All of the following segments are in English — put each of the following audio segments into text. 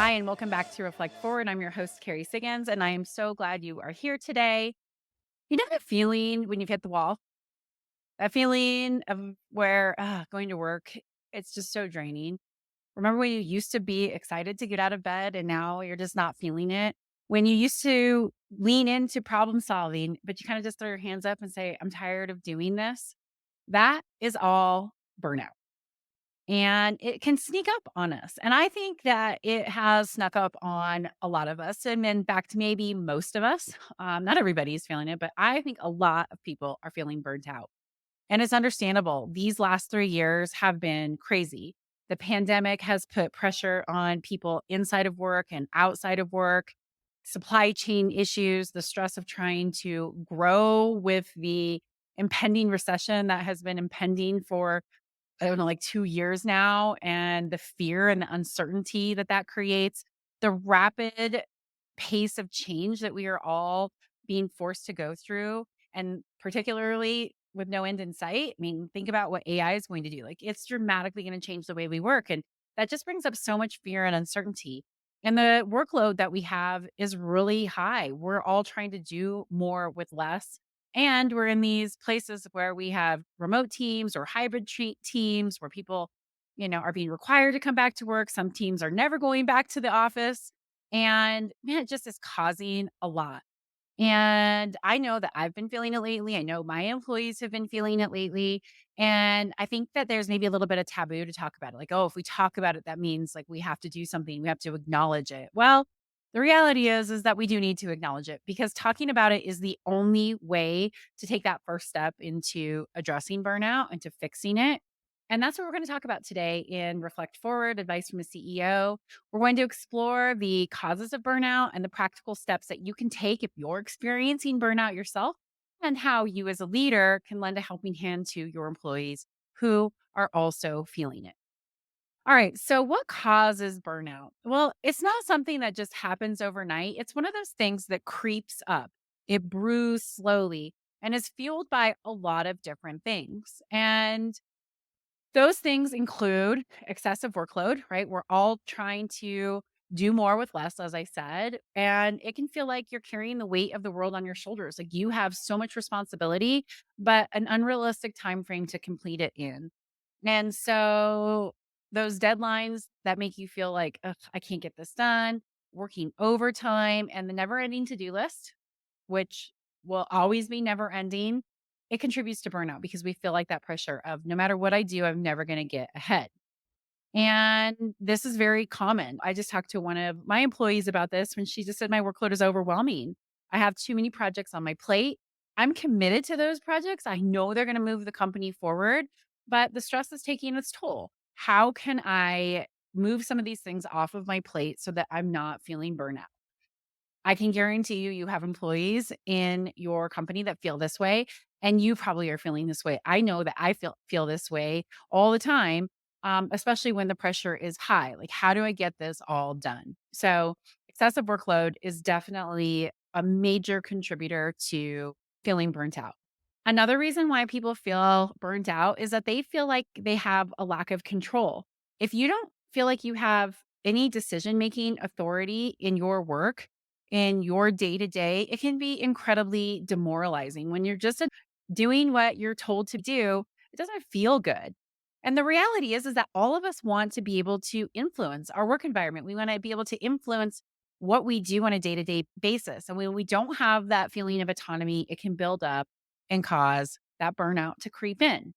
Hi, and welcome back to Reflect Forward. I'm your host, Carrie Siggins, and I am so glad you are here today. You know that feeling when you've hit the wall? That feeling of where going to work, it's just so draining. Remember when you used to be excited to get out of bed and now you're just not feeling it? When you used to lean into problem solving, but you kind of just throw your hands up and say, I'm tired of doing this. That is all burnout. And it can sneak up on us. And I think that it has snuck up on a lot of us. And in fact, maybe most of us. Not everybody is feeling it, but I think a lot of people are feeling burnt out. And it's understandable. These last 3 years have been crazy. The pandemic has put pressure on people inside of work and outside of work, supply chain issues, the stress of trying to grow with the impending recession that has been impending for I don't know, like 2 years now, and the fear and the uncertainty that that creates, the rapid pace of change that we are all being forced to go through, and particularly with no end in sight. I mean, think about what AI is going to do. Like, it's dramatically gonna change the way we work, and that just brings up so much fear and uncertainty. And the workload that we have is really high. We're all trying to do more with less. And we're in these places where we have remote teams or hybrid teams where people, are being required to come back to work. Some teams are never going back to the office. And man, it just is causing a lot. And I know that I've been feeling it lately. I know my employees have been feeling it lately. And I think that there's maybe a little bit of taboo to talk about it. Like, oh, if we talk about it, that means like we have to do something, we have to acknowledge it. Well, the reality is that we do need to acknowledge it because talking about it is the only way to take that first step into addressing burnout and to fixing it. And that's what we're going to talk about today in Reflect Forward Advice from a CEO. We're going to explore the causes of burnout and the practical steps that you can take if you're experiencing burnout yourself, and how you, as a leader, can lend a helping hand to your employees who are also feeling it. All right. So, what causes burnout? Well, it's not something that just happens overnight. It's one of those things that creeps up, it brews slowly and is fueled by a lot of different things. And those things include excessive workload, right? We're all trying to do more with less, as I said, and it can feel like you're carrying the weight of the world on your shoulders. Like you have so much responsibility, but an unrealistic time frame to complete it in. And so those deadlines that make you feel like, "Ugh, I can't get this done, working overtime, and the never ending to do list, which will always be never ending, it contributes to burnout because we feel like that pressure of no matter what I do, I'm never going to get ahead. And this is very common. I just talked to one of my employees about this when she just said, my workload is overwhelming. I have too many projects on my plate. I'm committed to those projects. I know they're going to move the company forward, but the stress is taking its toll. How can I move some of these things off of my plate so that I'm not feeling burnout? I can guarantee you, you have employees in your company that feel this way, and you probably are feeling this way. I know that I feel this way all the time, especially when the pressure is high. Like, how do I get this all done? So, excessive workload is definitely a major contributor to feeling burnt out. Another reason why people feel burnt out is that they feel like they have a lack of control. If you don't feel like you have any decision making authority in your work, in your day to day, it can be incredibly demoralizing when you're just doing what you're told to do. It doesn't feel good. And the reality is that all of us want to be able to influence our work environment. We want to be able to influence what we do on a day to day basis. And when we don't have that feeling of autonomy, it can build up and cause that burnout to creep in.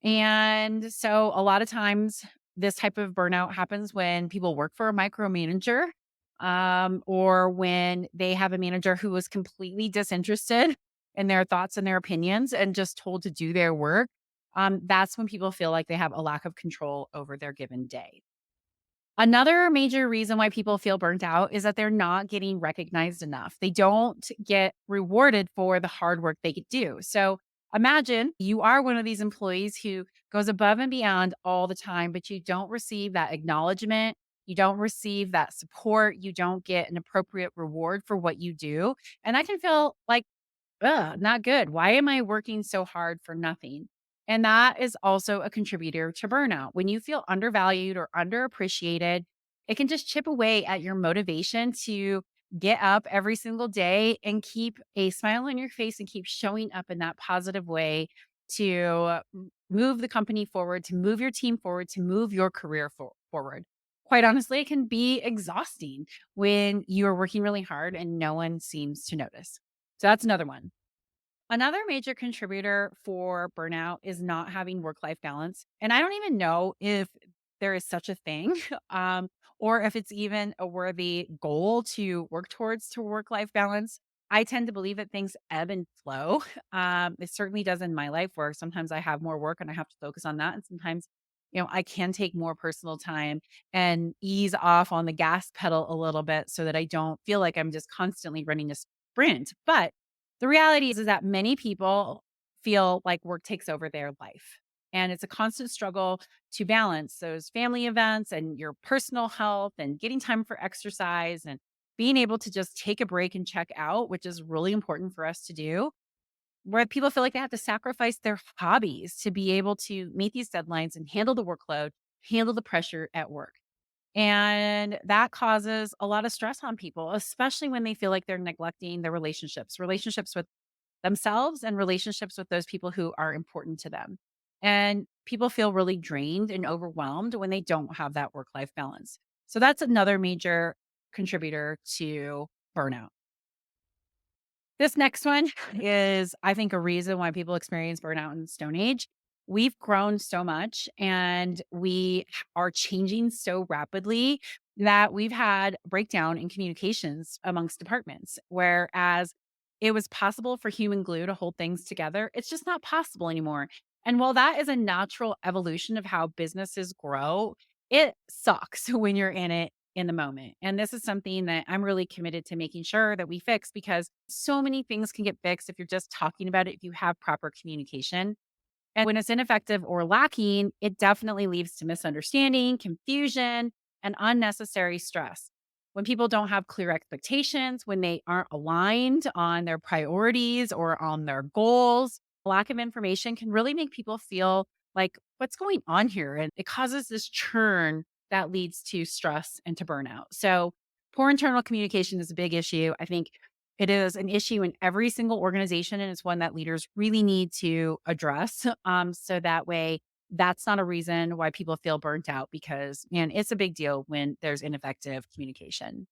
And so a lot of times this type of burnout happens when people work for a micromanager, or when they have a manager who is completely disinterested in their thoughts and their opinions and just told to do their work. That's when people feel like they have a lack of control over their given day. Another major reason why people feel burnt out is that they're not getting recognized enough. They don't get rewarded for the hard work they could do. So imagine you are one of these employees who goes above and beyond all the time, but you don't receive that acknowledgement. You don't receive that support. You don't get an appropriate reward for what you do. And that can feel like ugh, not good. Why am I working so hard for nothing? And that is also a contributor to burnout. When you feel undervalued or underappreciated, It can just chip away at your motivation to get up every single day and keep a smile on your face and keep showing up in that positive way to move the company forward, to move your team forward, to move your career forward. Quite honestly, it can be exhausting when you are working really hard and no one seems to notice. So that's another one. Another major contributor for burnout is not having work life balance. And I don't even know if there is such a thing, or if it's even a worthy goal to work towards to work life balance. I tend to believe that things ebb and flow. It certainly does in my life, where sometimes I have more work and I have to focus on that. And sometimes, I can take more personal time and ease off on the gas pedal a little bit so that I don't feel like I'm just constantly running a sprint. But the reality is that many people feel like work takes over their life. And it's a constant struggle to balance those family events and your personal health and getting time for exercise and being able to just take a break and check out, which is really important for us to do. Where people feel like they have to sacrifice their hobbies to be able to meet these deadlines and handle the workload, handle the pressure at work. And that causes a lot of stress on people, especially when they feel like they're neglecting their relationships with themselves and relationships with those people who are important to them. And people feel really drained and overwhelmed when they don't have that work life balance. So that's another major contributor to burnout. This next one is, I think, a reason why people experience burnout in the Stone Age. We've grown so much and we are changing so rapidly that we've had breakdown in communications amongst departments. Whereas it was possible for human glue to hold things together, it's just not possible anymore. And while that is a natural evolution of how businesses grow, it sucks when you're in it in the moment. And this is something that I'm really committed to making sure that we fix, because so many things can get fixed if you're just talking about it, if you have proper communication. And when it's ineffective or lacking, it definitely leads to misunderstanding, confusion, and unnecessary stress. When people don't have clear expectations, when they aren't aligned on their priorities or on their goals, lack of information can really make people feel like, what's going on here? And it causes this churn that leads to stress and to burnout. So, poor internal communication is a big issue. I think it is an issue in every single organization, and it's one that leaders really need to address. So that way, that's not a reason why people feel burnt out, because, man, it's a big deal when there's ineffective communication.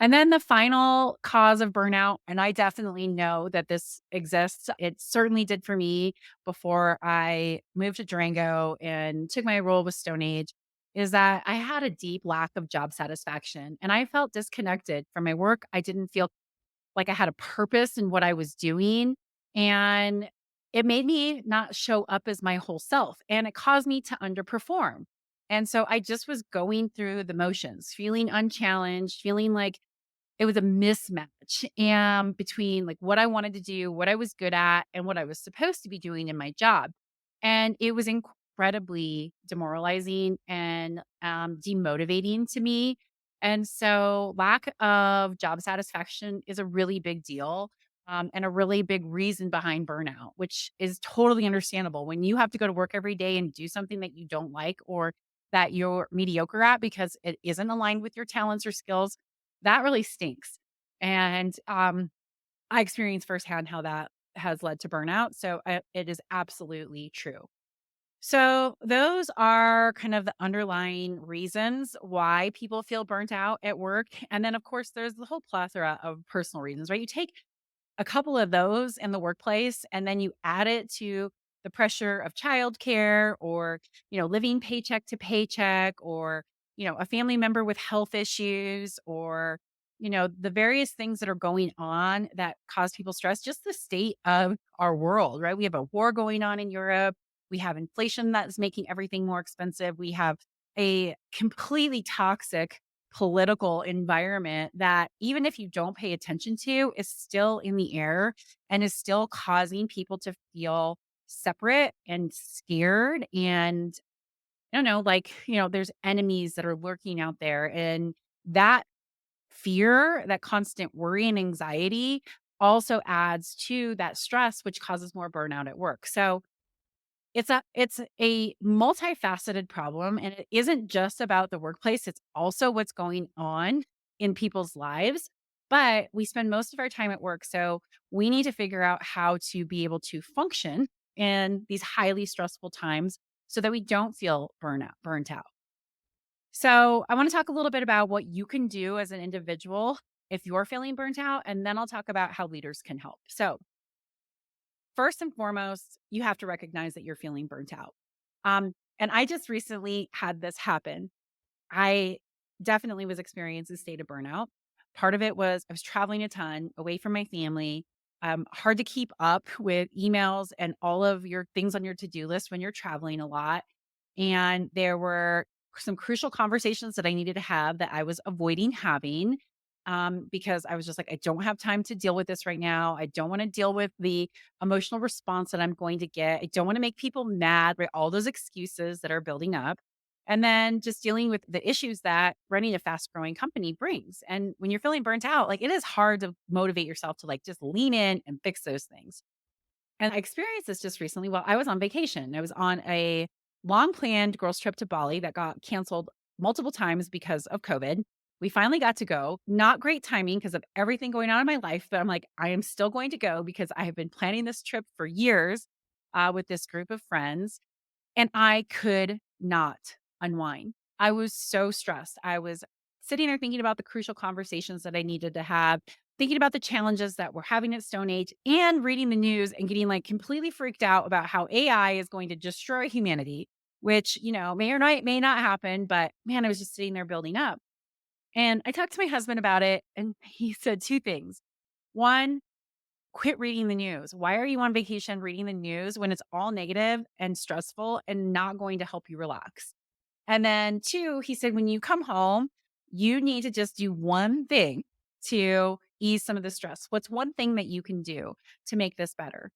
And then the final cause of burnout, and I definitely know that this exists. It certainly did for me before I moved to Durango and took my role with Stone Age, is that I had a deep lack of job satisfaction and I felt disconnected from my work. I didn't feel like I had a purpose in what I was doing, and it made me not show up as my whole self, and it caused me to underperform. And so I just was going through the motions, feeling unchallenged, feeling like it was a mismatch, between, like, what I wanted to do, what I was good at, and what I was supposed to be doing in my job. And it was incredibly demoralizing and, demotivating to me. And so lack of job satisfaction is a really big deal, and a really big reason behind burnout, which is totally understandable. When you have to go to work every day and do something that you don't like or that you're mediocre at because it isn't aligned with your talents or skills, that really stinks. And, I experienced firsthand how that has led to burnout. So it is absolutely true. So those are kind of the underlying reasons why people feel burnt out at work. And then, of course, there's the whole plethora of personal reasons, right? You take a couple of those in the workplace, and then you add it to the pressure of childcare or, living paycheck to paycheck, or, a family member with health issues, or, the various things that are going on that cause people stress, just the state of our world, right? We have a war going on in Europe. We have inflation that's making everything more expensive. We have a completely toxic political environment that, even if you don't pay attention to, is still in the air and is still causing people to feel separate and scared. And I don't know, like, there's enemies that are lurking out there. And that fear, that constant worry and anxiety also adds to that stress, which causes more burnout at work. So It's a multifaceted problem, and it isn't just about the workplace, it's also what's going on in people's lives, but we spend most of our time at work, so we need to figure out how to be able to function in these highly stressful times so that we don't feel burnt out. So, I wanna talk a little bit about what you can do as an individual if you're feeling burnt out, and then I'll talk about how leaders can help. So, first and foremost, you have to recognize that you're feeling burnt out. And I just recently had this happen. I definitely was experiencing a state of burnout. Part of it was I was traveling a ton away from my family. Hard to keep up with emails and all of your things on your to-do list when you're traveling a lot. And there were some crucial conversations that I needed to have that I was avoiding having because I was just like, I don't have time to deal with this right now. I don't want to deal with the emotional response that I'm going to get. I don't want to make people mad, right? All those excuses that are building up. And then just dealing with the issues that running a fast growing company brings. And when you're feeling burnt out, like it is hard to motivate yourself to like just lean in and fix those things. And I experienced this just recently while I was on vacation. I was on a long planned girls' trip to Bali that got canceled multiple times because of COVID. We finally got to go. Not great timing because of everything going on in my life, but I'm like, I am still going to go because I have been planning this trip for years with this group of friends. And I could not unwind. I was so stressed. I was sitting there thinking about the crucial conversations that I needed to have, thinking about the challenges that we're having at Stone Age, and reading the news and getting like completely freaked out about how AI is going to destroy humanity, which, may not happen, but man, I was just sitting there building up. And I talked to my husband about it, and he said two things. One, quit reading the news. Why are you on vacation reading the news when it's all negative and stressful and not going to help you relax? And then two, he said, when you come home, you need to just do one thing to ease some of the stress. What's one thing that you can do to make this better?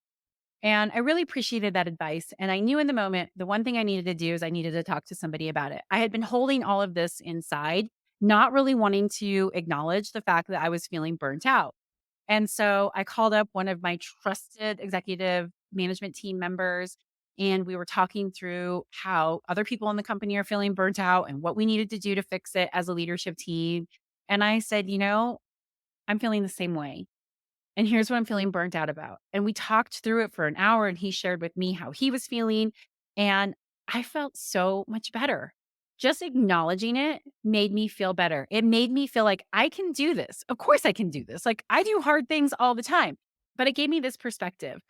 And I really appreciated that advice. And I knew in the moment, the one thing I needed to do is I needed to talk to somebody about it. I had been holding all of this inside, not really wanting to acknowledge the fact that I was feeling burnt out. And so I called up one of my trusted executive management team members, and we were talking through how other people in the company are feeling burnt out and what we needed to do to fix it as a leadership team. And I said, I'm feeling the same way. And here's what I'm feeling burnt out about. And we talked through it for an hour, and he shared with me how he was feeling. And I felt so much better. Just acknowledging it made me feel better. It made me feel like I can do this. Of course, I can do this. Like I do hard things all the time, but it gave me this perspective.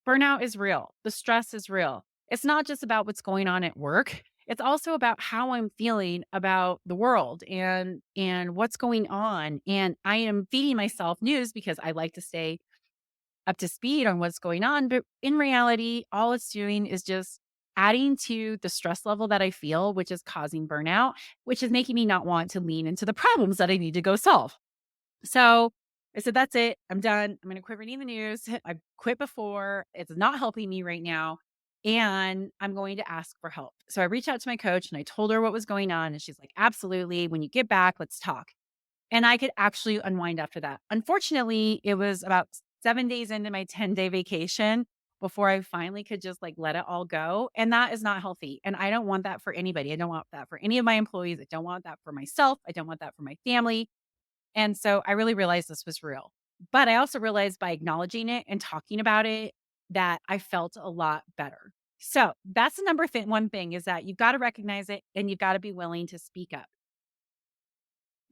Burnout is real. The stress is real. It's not just about what's going on at work. It's also about how I'm feeling about the world and what's going on. And I am feeding myself news because I like to stay up to speed on what's going on. But in reality, all it's doing is just adding to the stress level that I feel, which is causing burnout, which is making me not want to lean into the problems that I need to go solve. So I said, that's it. I'm done. I'm going to quit reading the news. I quit before. It's not helping me right now. And I'm going to ask for help. So I reached out to my coach and I told her what was going on. And she's like, absolutely. When you get back, let's talk. And I could actually unwind after that. Unfortunately, it was about 7 days into my 10-day vacation before I finally could just like let it all go. And that is not healthy. And I don't want that for anybody. I don't want that for any of my employees. I don't want that for myself. I don't want that for my family. And so I really realized this was real. But I also realized by acknowledging it and talking about it that I felt a lot better. So that's the one thing is that you've got to recognize it and you've got to be willing to speak up.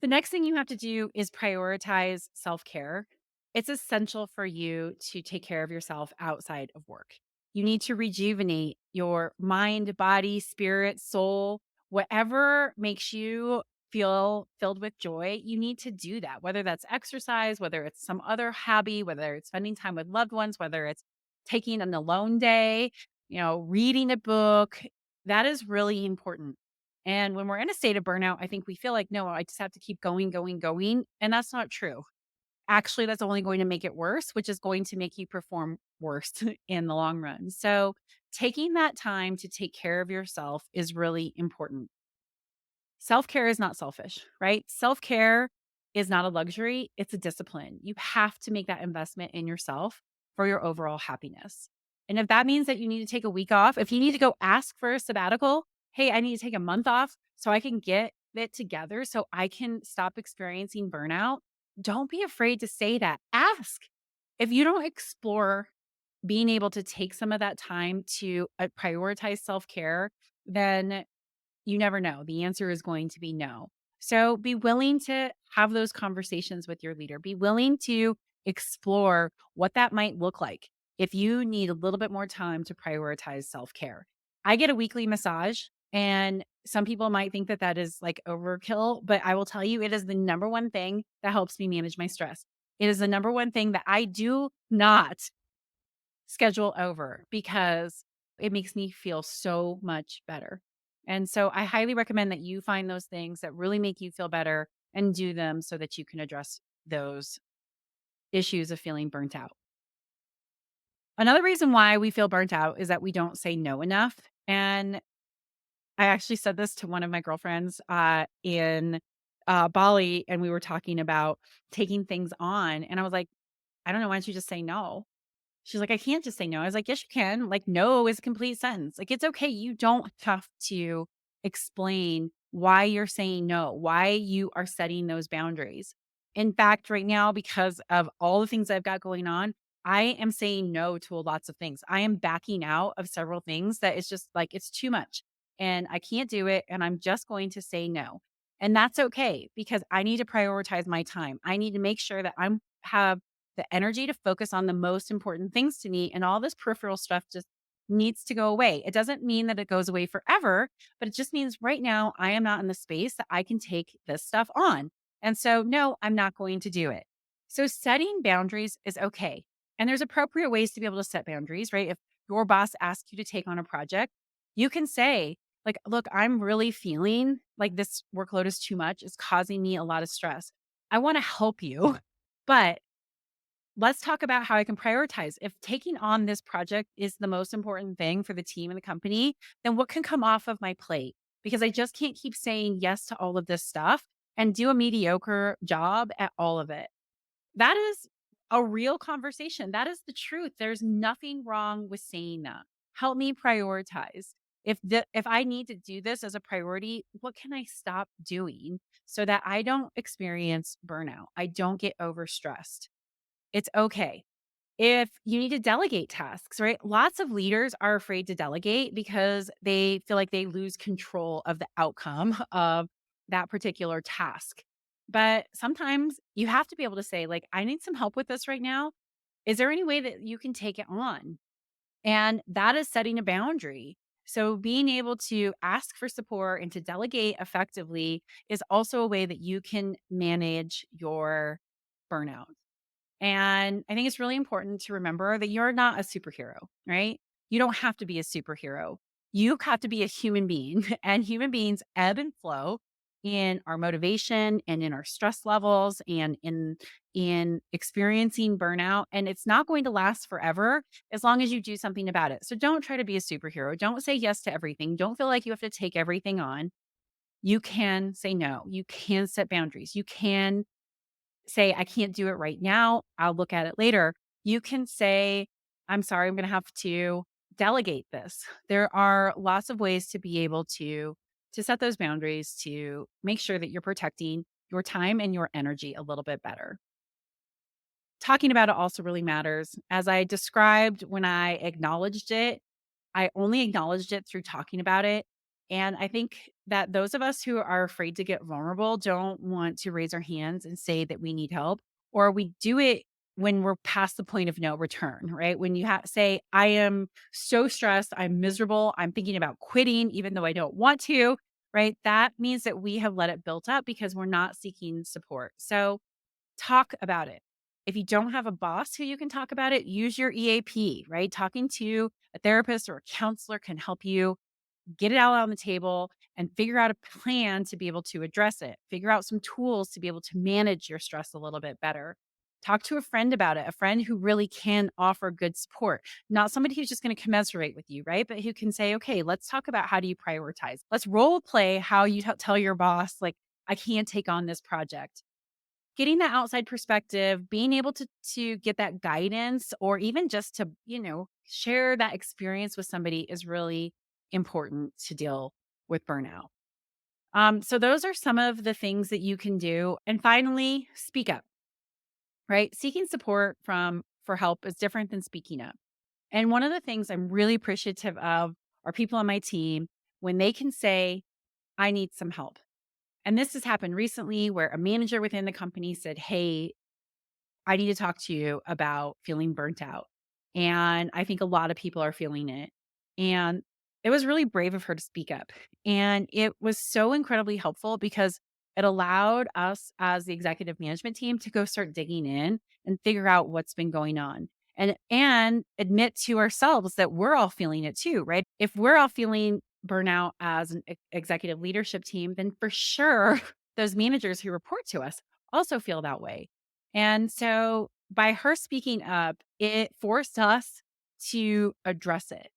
The next thing you have to do is prioritize self care. It's essential for you to take care of yourself outside of work. You need to rejuvenate your mind, body, spirit, soul, whatever makes you feel filled with joy. You need to do that, whether that's exercise, whether it's some other hobby, whether it's spending time with loved ones, whether it's taking an alone day, reading a book. That is really important. And when we're in a state of burnout, I think we feel like, no, I just have to keep going, going, going. And that's not true. Actually, that's only going to make it worse, which is going to make you perform worse in the long run. So, taking that time to take care of yourself is really important. Self care is not selfish, right? Self care is not a luxury, it's a discipline. You have to make that investment in yourself for your overall happiness. And if that means that you need to take a week off, if you need to go ask for a sabbatical, hey, I need to take a month off so I can get it together so I can stop experiencing burnout. Don't be afraid to say that. Ask. If you don't explore being able to take some of that time to prioritize self care, then you never know. The answer is going to be no. So be willing to have those conversations with your leader. Be willing to explore what that might look like if you need a little bit more time to prioritize self care. I get a weekly massage, and some people might think that that is like overkill, but I will tell you, it is the number one thing that helps me manage my stress. It is the number one thing that I do not schedule over because it makes me feel so much better. And so I highly recommend that you find those things that really make you feel better and do them so that you can address those issues of feeling burnt out. Another reason why we feel burnt out is that we don't say no enough. And I actually said this to one of my girlfriends in Bali, and we were talking about taking things on. And I was like, I don't know, why don't you just say no? She's like, "I can't just say no." I was like, "Yes, you can." Like, no is a complete sentence. Like, it's okay. You don't have to explain why you're saying no, why you are setting those boundaries. In fact, right now, because of all the things I've got going on, I am saying no to lots of things. I am backing out of several things that it's just like, it's too much and I can't do it. And I'm just going to say no. And that's okay because I need to prioritize my time. I need to make sure that have the energy to focus on the most important things to me, and all this peripheral stuff just needs to go away. It doesn't mean that it goes away forever, but it just means right now I am not in the space that I can take this stuff on. And so, no, I'm not going to do it. So, setting boundaries is okay. And there's appropriate ways to be able to set boundaries, right? If your boss asks you to take on a project, you can say, like, look, I'm really feeling like this workload is too much. It's causing me a lot of stress. I want to help you, but let's talk about how I can prioritize. If taking on this project is the most important thing for the team and the company, then what can come off of my plate? Because I just can't keep saying yes to all of this stuff and do a mediocre job at all of it. That is a real conversation. That is the truth. There's nothing wrong with saying that. Help me prioritize. If I need to do this as a priority, what can I stop doing so that I don't experience burnout? I don't get overstressed. It's okay. If you need to delegate tasks, right? Lots of leaders are afraid to delegate because they feel like they lose control of the outcome of that particular task. But sometimes you have to be able to say, like, I need some help with this right now. Is there any way that you can take it on? And that is setting a boundary. So being able to ask for support and to delegate effectively is also a way that you can manage your burnout. And I think it's really important to remember that you're not a superhero, right? You don't have to be a superhero. You have to be a human being, and human beings ebb and flow in our motivation and in our stress levels and in experiencing burnout, and it's not going to last forever as long as you do something about it. So don't try to be a superhero. Don't say yes to everything. Don't feel like you have to take everything on. You can say no. You can set boundaries. You can say, I can't do it right now. I'll look at it later. You can say, I'm sorry, I'm going to have to delegate this. There are lots of ways to be able to set those boundaries to make sure that you're protecting your time and your energy a little bit better. Talking about it also really matters. As I described when I acknowledged it, I only acknowledged it through talking about it. And I think that those of us who are afraid to get vulnerable don't want to raise our hands and say that we need help, or we do it when we're past the point of no return, right? When you say, I am so stressed, I'm miserable, I'm thinking about quitting, even though I don't want to, right? That means that we have let it build up because we're not seeking support. So talk about it. If you don't have a boss who you can talk about it, use your EAP, right? Talking to a therapist or a counselor can help you get it out on the table and figure out a plan to be able to address it. Figure out some tools to be able to manage your stress a little bit better. Talk to a friend about it, a friend who really can offer good support, not somebody who's just going to commiserate with you, right? But who can say, okay, let's talk about how do you prioritize? Let's role play how you tell your boss, like, I can't take on this project. getting that outside perspective, being able to get that guidance or even just to, share that experience with somebody is really important to deal with burnout. So those are some of the things that you can do. And finally, speak up, right? Seeking support for help is different than speaking up. And one of the things I'm really appreciative of are people on my team when they can say, I need some help. And this has happened recently where a manager within the company said, Hey, I need to talk to you about feeling burnt out. And I think a lot of people are feeling it. And it was really brave of her to speak up. And it was so incredibly helpful because it allowed us as the executive management team to go start digging in and figure out what's been going on. And admit to ourselves that we're all feeling it too, right? If we're all feeling burnout as an executive leadership team, then for sure those managers who report to us also feel that way. And so by her speaking up, it forced us to address it.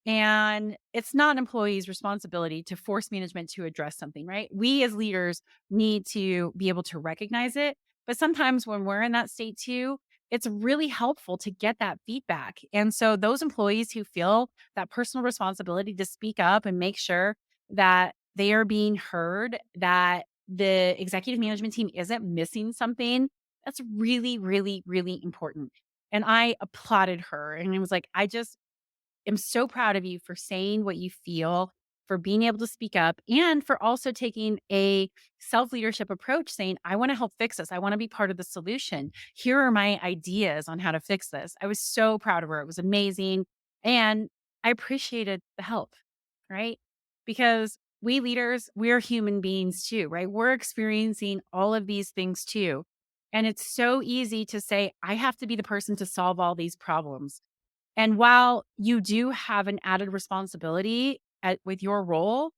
And it's not an employee's responsibility to force management to address something, right? We as leaders need to be able to recognize it. But sometimes when we're in that state too, it's really helpful to get that feedback. And so those employees who feel that personal responsibility to speak up and make sure that they are being heard, that the executive management team isn't missing something, that's really, really, really important. And I applauded her and it was like, I just am so proud of you for saying what you feel, for being able to speak up, and for also taking a self leadership approach saying, I want to help fix this. I want to be part of the solution. Here are my ideas on how to fix this. I was so proud of her. It was amazing. And I appreciated the help, right? Because we leaders, we're human beings too, right? We're experiencing all of these things too. And it's so easy to say, I have to be the person to solve all these problems. And while you do have an added responsibility with your role,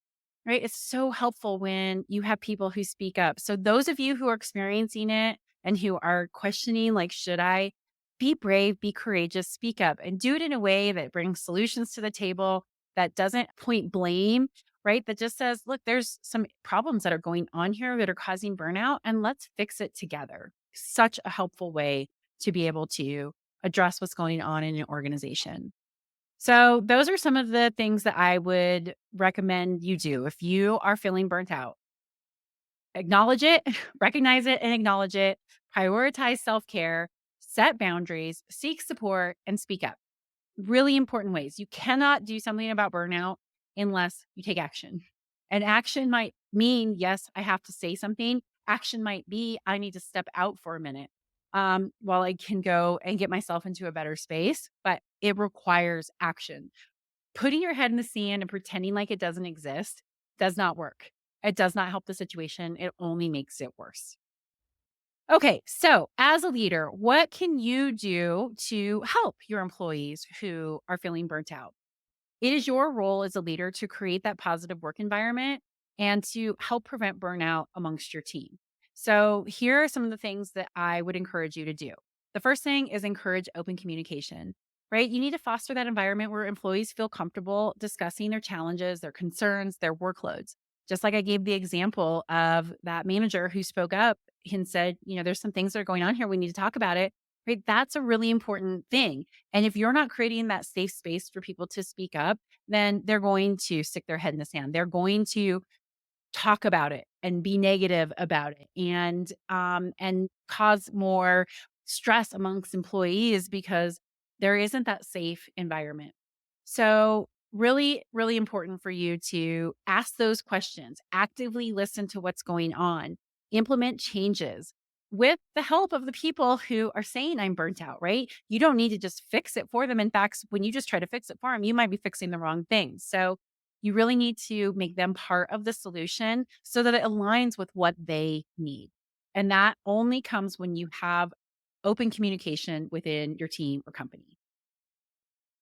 right, it's so helpful when you have people who speak up. So, those of you who are experiencing it and who are questioning, like, should I be brave, be courageous, speak up and do it in a way that brings solutions to the table, that doesn't point blame, right? That just says, look, there's some problems that are going on here that are causing burnout, and let's fix it together. Such a helpful way to be able to address what's going on in an organization. So, those are some of the things that I would recommend you do if you are feeling burnt out. Acknowledge it, recognize it, and acknowledge it. Prioritize self care, set boundaries, seek support, and speak up. Really important ways. You cannot do something about burnout unless you take action. And action might mean, yes, I have to say something. Action might be, I need to step out for a minute while I can go and get myself into a better space. But it requires action. Putting your head in the sand and pretending like it doesn't exist does not work. It does not help the situation. It only makes it worse. Okay, so as a leader, what can you do to help your employees who are feeling burnt out? It is your role as a leader to create that positive work environment and to help prevent burnout amongst your team. So, here are some of the things that I would encourage you to do. The first thing is encourage open communication, right? You need to foster that environment where employees feel comfortable discussing their challenges, their concerns, their workloads. Just like I gave the example of that manager who spoke up and said, there's some things that are going on here. We need to talk about it. Right. That's a really important thing. And if you're not creating that safe space for people to speak up, then they're going to stick their head in the sand. They're going to talk about it and be negative about it and cause more stress amongst employees because there isn't that safe environment. So really, really important for you to ask those questions, actively listen to what's going on, implement changes with the help of the people who are saying I'm burnt out, right? You don't need to just fix it for them. In fact, when you just try to fix it for them, you might be fixing the wrong thing. So you really need to make them part of the solution so that it aligns with what they need. And that only comes when you have open communication within your team or company.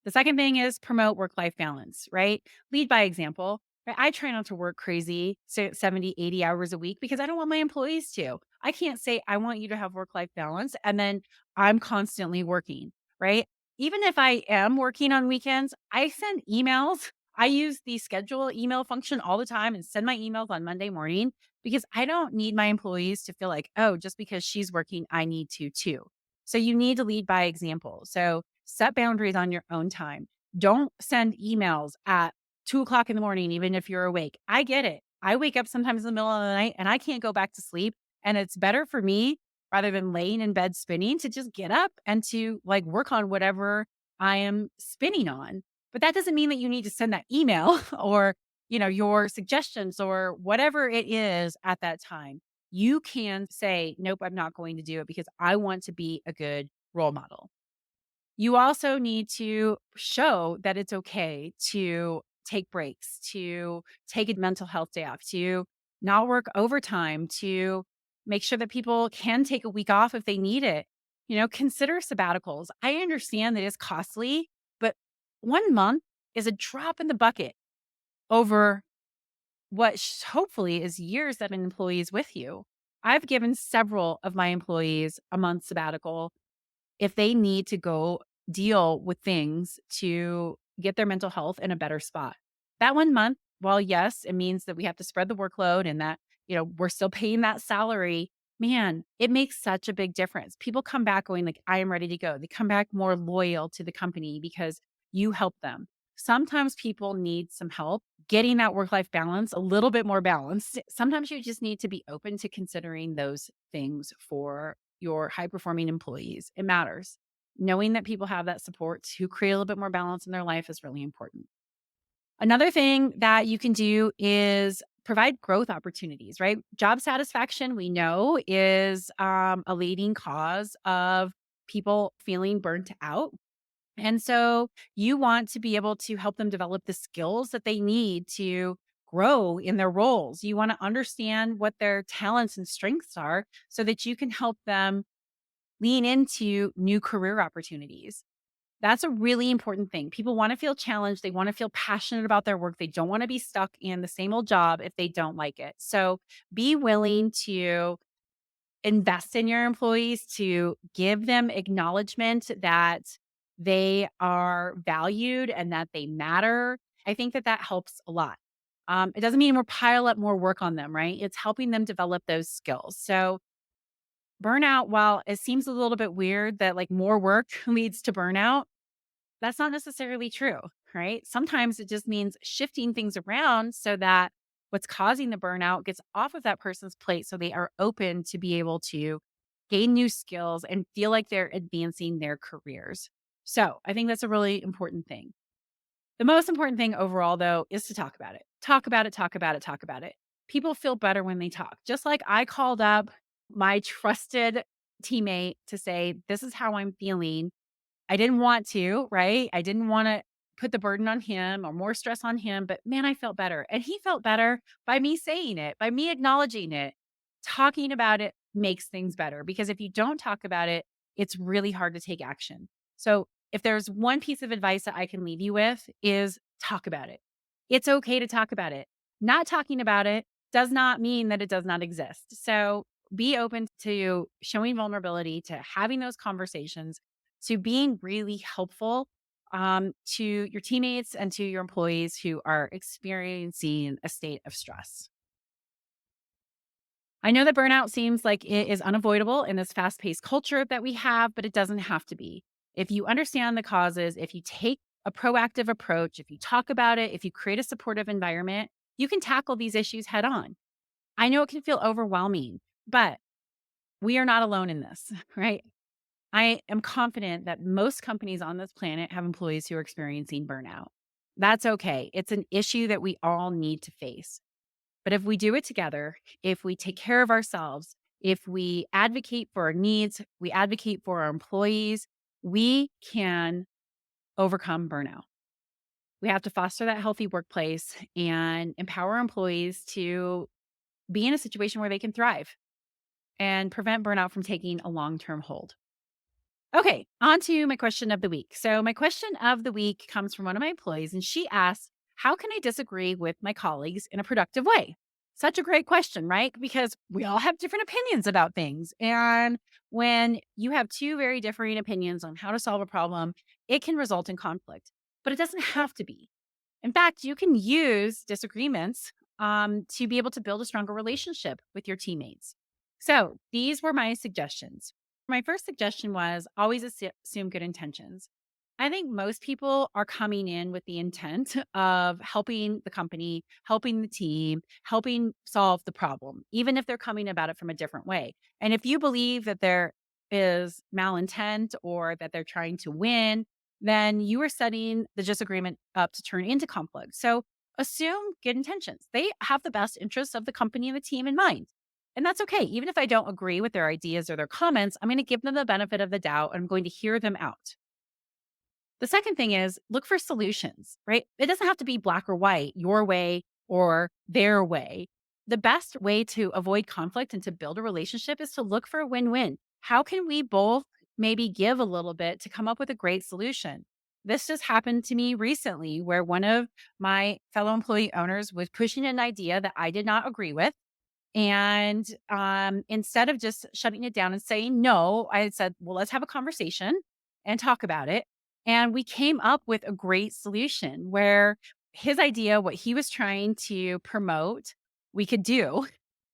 The second thing is promote work life balance, right? Lead by example. Right? I try not to work crazy 70, 80 hours a week because I don't want my employees to. I can't say, I want you to have work life balance. And then I'm constantly working, right? Even if I am working on weekends, I send emails. I use the schedule email function all the time and send my emails on Monday morning because I don't need my employees to feel like, oh, just because she's working, I need to too. So you need to lead by example. So set boundaries on your own time. Don't send emails at 2 o'clock in the morning, even if you're awake. I get it. I wake up sometimes in the middle of the night and I can't go back to sleep. And it's better for me rather than laying in bed spinning to just get up and to like work on whatever I am spinning on. But that doesn't mean that you need to send that email or your suggestions or whatever it is at that time. You can say, nope, I'm not going to do it because I want to be a good role model. You also need to show that it's okay to take breaks, to take a mental health day off, to not work overtime, to make sure that people can take a week off if they need it. Consider sabbaticals. I understand that it's costly, but 1 month is a drop in the bucket over what hopefully is years that an employee is with you. I've given several of my employees a month sabbatical if they need to go deal with things to get their mental health in a better spot. That 1 month, while yes, it means that we have to spread the workload and that, we're still paying that salary, man, it makes such a big difference. People come back going like, I am ready to go. They come back more loyal to the company because you help them. Sometimes people need some help getting that work-life balance a little bit more balanced. Sometimes you just need to be open to considering those things for your high performing employees. It matters. Knowing that people have that support to create a little bit more balance in their life is really important. Another thing that you can do is provide growth opportunities, right? Job satisfaction, we know, is a leading cause of people feeling burnt out. And so you want to be able to help them develop the skills that they need to grow in their roles. You want to understand what their talents and strengths are so that you can help them lean into new career opportunities. That's a really important thing. People want to feel challenged. They want to feel passionate about their work. They don't want to be stuck in the same old job if they don't like it. So be willing to invest in your employees, to give them acknowledgement that they are valued and that they matter. I think that that helps a lot. It doesn't mean we're pile up more work on them, right? It's helping them develop those skills. So burnout, while it seems a little bit weird that like more work leads to burnout, that's not necessarily true, right? Sometimes it just means shifting things around so that what's causing the burnout gets off of that person's plate so they are open to be able to gain new skills and feel like they're advancing their careers. So I think that's a really important thing. The most important thing overall, though, is to talk about it. Talk about it, talk about it, talk about it. People feel better when they talk. Just like I called up my trusted teammate to say, this is how I'm feeling. I didn't want to, right? I didn't want to put the burden on him or more stress on him, but man, I felt better. And he felt better by me saying it, by me acknowledging it. Talking about it makes things better because if you don't talk about it, it's really hard to take action. So, if there's one piece of advice that I can leave you with is talk about it. It's okay to talk about it. Not talking about it does not mean that it does not exist. So, be open to showing vulnerability, to having those conversations, to being really helpful to your teammates and to your employees who are experiencing a state of stress. I know that burnout seems like it is unavoidable in this fast paced culture that we have, but it doesn't have to be. If you understand the causes, if you take a proactive approach, if you talk about it, if you create a supportive environment, you can tackle these issues head on. I know it can feel overwhelming, but we are not alone in this, right? I am confident that most companies on this planet have employees who are experiencing burnout. That's okay. It's an issue that we all need to face. But if we do it together, if we take care of ourselves, if we advocate for our needs, we advocate for our employees, we can overcome burnout. We have to foster that healthy workplace and empower employees to be in a situation where they can thrive and prevent burnout from taking a long term hold. Okay, on to my question of the week. So, my question of the week comes from one of my employees, and she asks, how can I disagree with my colleagues in a productive way? Such a great question, right? Because we all have different opinions about things. And when you have two very differing opinions on how to solve a problem, it can result in conflict, but it doesn't have to be. In fact, you can use disagreements to be able to build a stronger relationship with your teammates. So these were my suggestions. My first suggestion was always assume good intentions. I think most people are coming in with the intent of helping the company, helping the team, helping solve the problem, even if they're coming about it from a different way. And if you believe that there is malintent or that they're trying to win, then you are setting the disagreement up to turn into conflict. So assume good intentions. They have the best interests of the company and the team in mind. And that's okay. Even if I don't agree with their ideas or their comments, I'm going to give them the benefit of the doubt and I'm going to hear them out. The second thing is look for solutions, right? It doesn't have to be black or white, your way or their way. The best way to avoid conflict and to build a relationship is to look for a win win. How can we both maybe give a little bit to come up with a great solution? This just happened to me recently where one of my fellow employee owners was pushing an idea that I did not agree with. And instead of just shutting it down and saying no, I had said, well, let's have a conversation and talk about it. And we came up with a great solution where his idea, what he was trying to promote, we could do.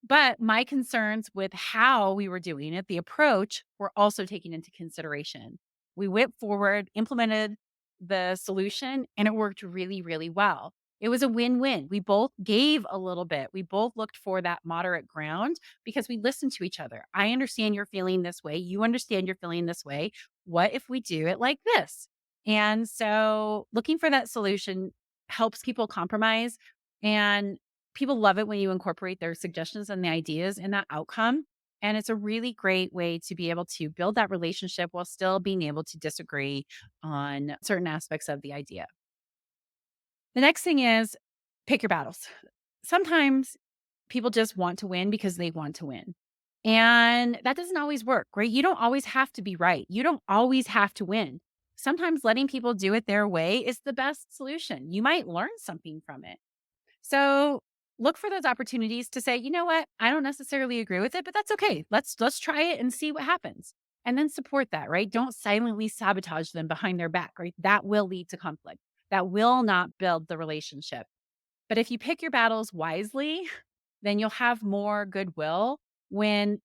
But my concerns with how we were doing it, the approach, were also taken into consideration. We went forward, implemented the solution, and it worked really, really well. It was a win-win. We both gave a little bit. We both looked for that moderate ground because we listened to each other. I understand you're feeling this way. You understand you're feeling this way. What if we do it like this? And so looking for that solution helps people compromise. And people love it when you incorporate their suggestions and the ideas in that outcome. And it's a really great way to be able to build that relationship while still being able to disagree on certain aspects of the idea. The next thing is pick your battles. Sometimes people just want to win because they want to win. And that doesn't always work, right? You don't always have to be right. You don't always have to win. Sometimes letting people do it their way is the best solution. You might learn something from it. So look for those opportunities to say, you know what, I don't necessarily agree with it, but that's okay. Let's try it and see what happens. And then support that, right? Don't silently sabotage them behind their back, right? That will lead to conflict. That will not build the relationship. But if you pick your battles wisely, then you'll have more goodwill when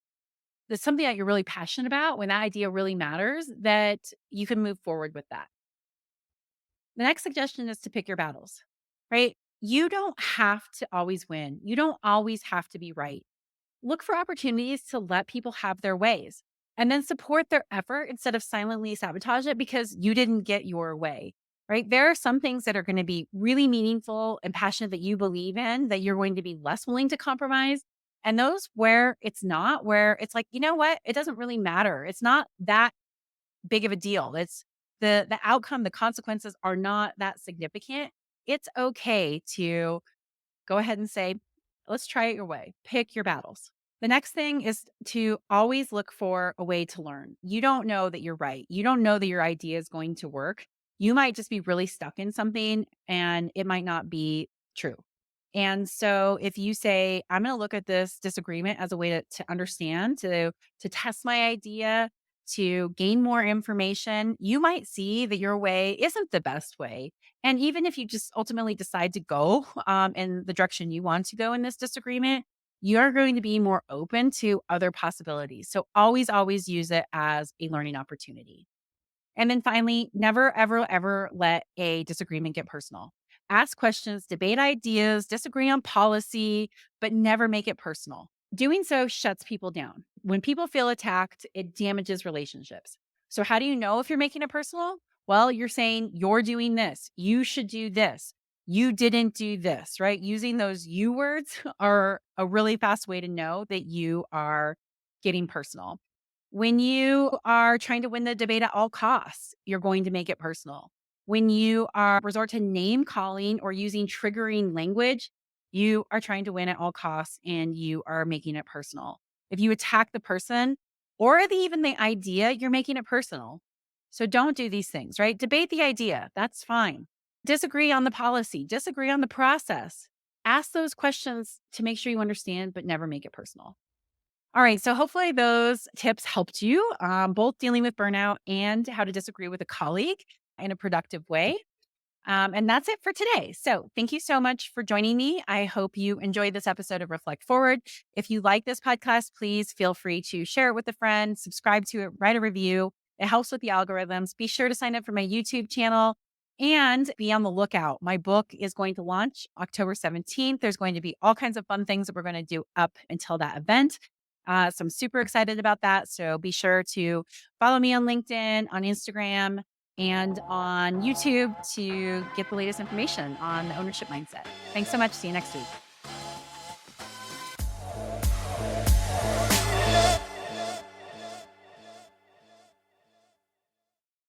there's something that you're really passionate about, when that idea really matters, that you can move forward with that. The next suggestion is to pick your battles, right? You don't have to always win. You don't always have to be right. Look for opportunities to let people have their ways and then support their effort instead of silently sabotage it because you didn't get your way, right? There are some things that are going to be really meaningful and passionate that you believe in that you're going to be less willing to compromise. And those where it's not, where it's like, you know what? It doesn't really matter. It's not that big of a deal. It's the outcome, the consequences are not that significant. It's okay to go ahead and say, let's try it your way. Pick your battles. The next thing is to always look for a way to learn. You don't know that you're right. You don't know that your idea is going to work. You might just be really stuck in something and it might not be true. And so if you say, I'm going to look at this disagreement as a way to understand, to test my idea, to gain more information, you might see that your way isn't the best way. And even if you just ultimately decide to go in the direction you want to go in this disagreement, you're going to be more open to other possibilities. So always, always use it as a learning opportunity. And then finally, never, ever, ever let a disagreement get personal. Ask questions, debate ideas, disagree on policy, but never make it personal. Doing so shuts people down. When people feel attacked, it damages relationships. So, how do you know if you're making it personal? Well, you're saying, you're doing this. You should do this. You didn't do this, right? Using those you words are a really fast way to know that you are getting personal. When you are trying to win the debate at all costs, you're going to make it personal. When you are resort to name calling or using triggering language, you are trying to win at all costs and you are making it personal. If you attack the person or even the idea, you're making it personal. So don't do these things, right? Debate the idea. That's fine. Disagree on the policy, disagree on the process. Ask those questions to make sure you understand, but never make it personal. All right. So hopefully those tips helped you, both dealing with burnout and how to disagree with a colleague in a productive way. And that's it for today. So thank you so much for joining me. I hope you enjoyed this episode of Reflect Forward. If you like this podcast, please feel free to share it with a friend, subscribe to it, write a review. It helps with the algorithms. Be sure to sign up for my YouTube channel and be on the lookout. My book is going to launch October 17th. There's going to be all kinds of fun things that we're going to do up until that event. So I'm super excited about that. So be sure to follow me on LinkedIn, on Instagram, and on YouTube to get the latest information on the ownership mindset. Thanks so much. See you next week.